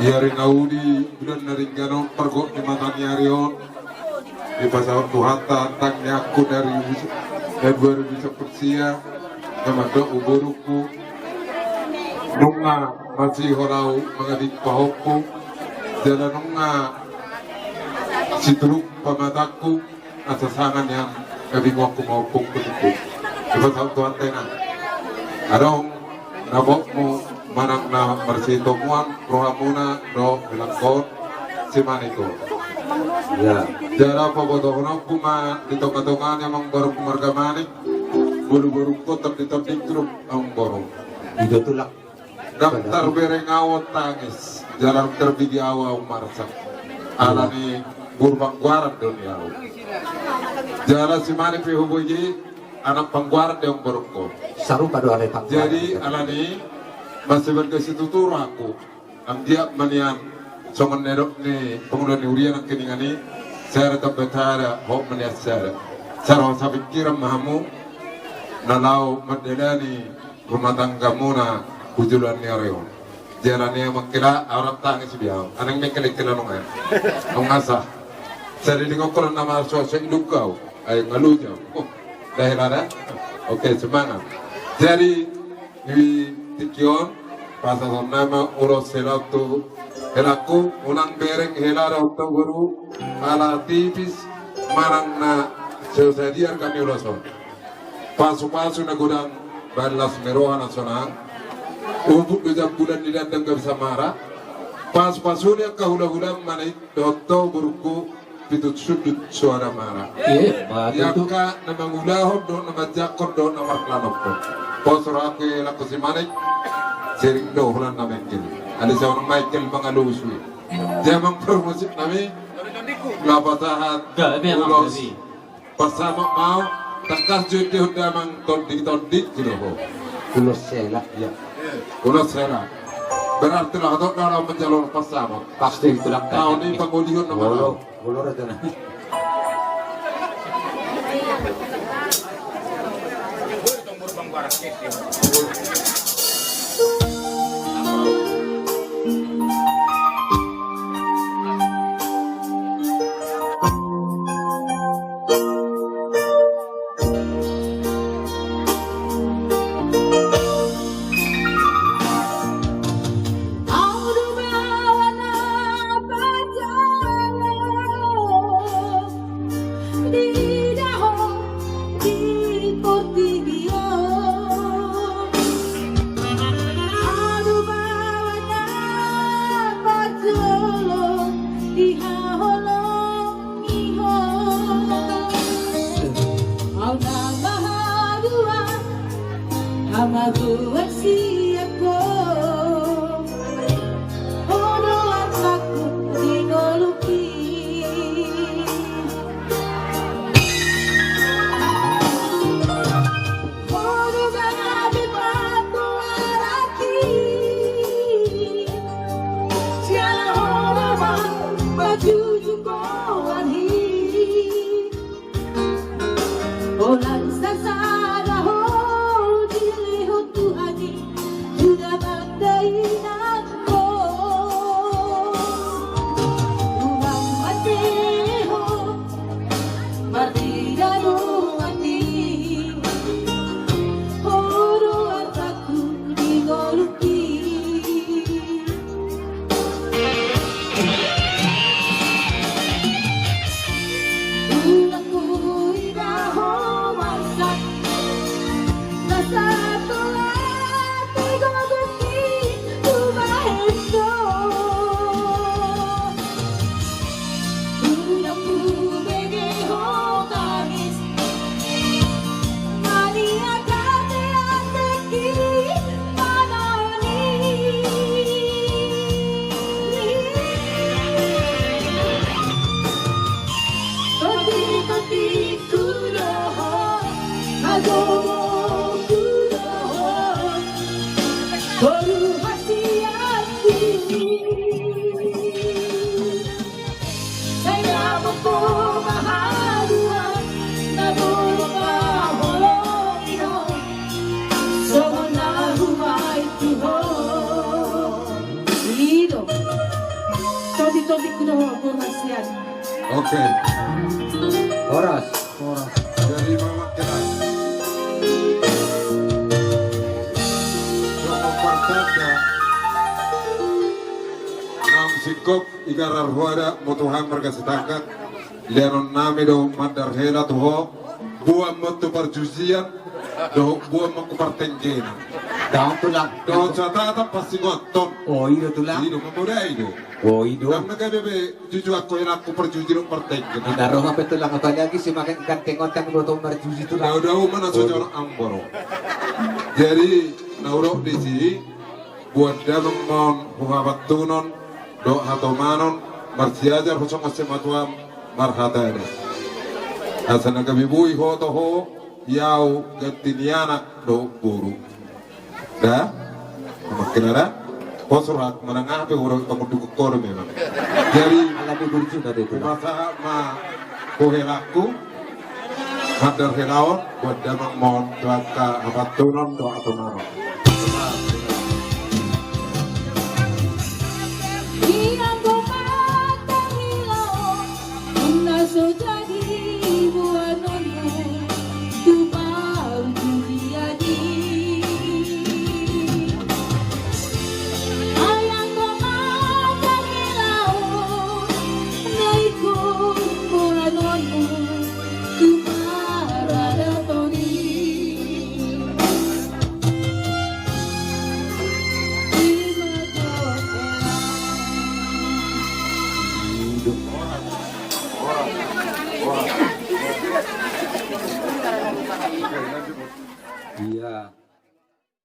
Yari naudi bulan dari ganon pergok di mata niarion di pasal tuhata tangnya aku dari 2010 sia sama do uburuku nunga masih horau mengadik pahoku jalan nunga sitruk pamataku asasangan yang lebih ngaku maupun kutuku di pasal tuhata adong nabokmu manang na bersih tomuan rohamuna do bilangkot si maniko ya jara pabodohna kuma di tonga-tongan yang baru kemarga manik buru-buru kotor di grup ang baru itu tulak daftar berengawat tangis jalan terbigi awal marsak alani burbang guarat dunia jara si manik pihubuji anak pangguarat yang berko saru pada alai pangguarat jadi alani masih berkesitu tuh aku ang dia manian songan nerok ni pengurusan urian ang kiningani saya tetap betara hok manias saya sarang sabi kiram mahamu nalau madelani rumah tangga muna ujulan ni areo jalan ni makila arab tangis biau anang mekalik kilanungan ang asa saya dingokoran nama sosok hidup kau ay ngaluja dahil ada oke semangat jadi di tikion pasal nama uros selatu helaku unang bereng helara utau guru ala tipis marang na sesadiar kami uroson pasu-pasu na gudang balas meroha nasional untuk dua bulan di datang ke Samara pas-pasu dia kahula-hula manai doto buruku pitut sudut suara marah yaka nama ngulahon do nama jakor do nama klanokon posrake laku si manik sering do hulan na Michael ada seorang Michael pangaluswi jamang promosi nami lapasahat ulos pasama mau takas juti hundamang tondik gitu ho ulos sela ya ulos sela berarti lah atau dalam menjalur pasama pasti tulak tahun ini pengulihan nama bolor aja nah Oke. Horas. Dari Mama Kelas. Joko Partanda. Nam sikop igarar huada mutuhan berkasetakan. Lenon namido madar hela tuho. Buah mutu perjuzian. Do buah mengkupartenjena. Daun tulang. Do catata pasti ngotot. Oh, itu tulang. Ido memuda ido. Oh, itu. Nam bebe jujur aku yang aku perjuzian pertenjena. Naruh apa tulang apa lagi sih makan ikan tengot kan buat umar juzi tulang. Daw mana sojo amboro. Jadi nauro di sini buat damang mon huhabat tunon do hatomanon marsiajar husong asematuam marhatade. Asana kami bui ho to ho yau gatiniana do buru. Dah, makinara posurat menengah pe urang panguduk kor memang. Jadi Alami burju tadi itu. masa ma kohelaku Hadar helawan buat damang mon tuaka abat tunon do hatomanon. Iyan ko matang ilaw, ang nasa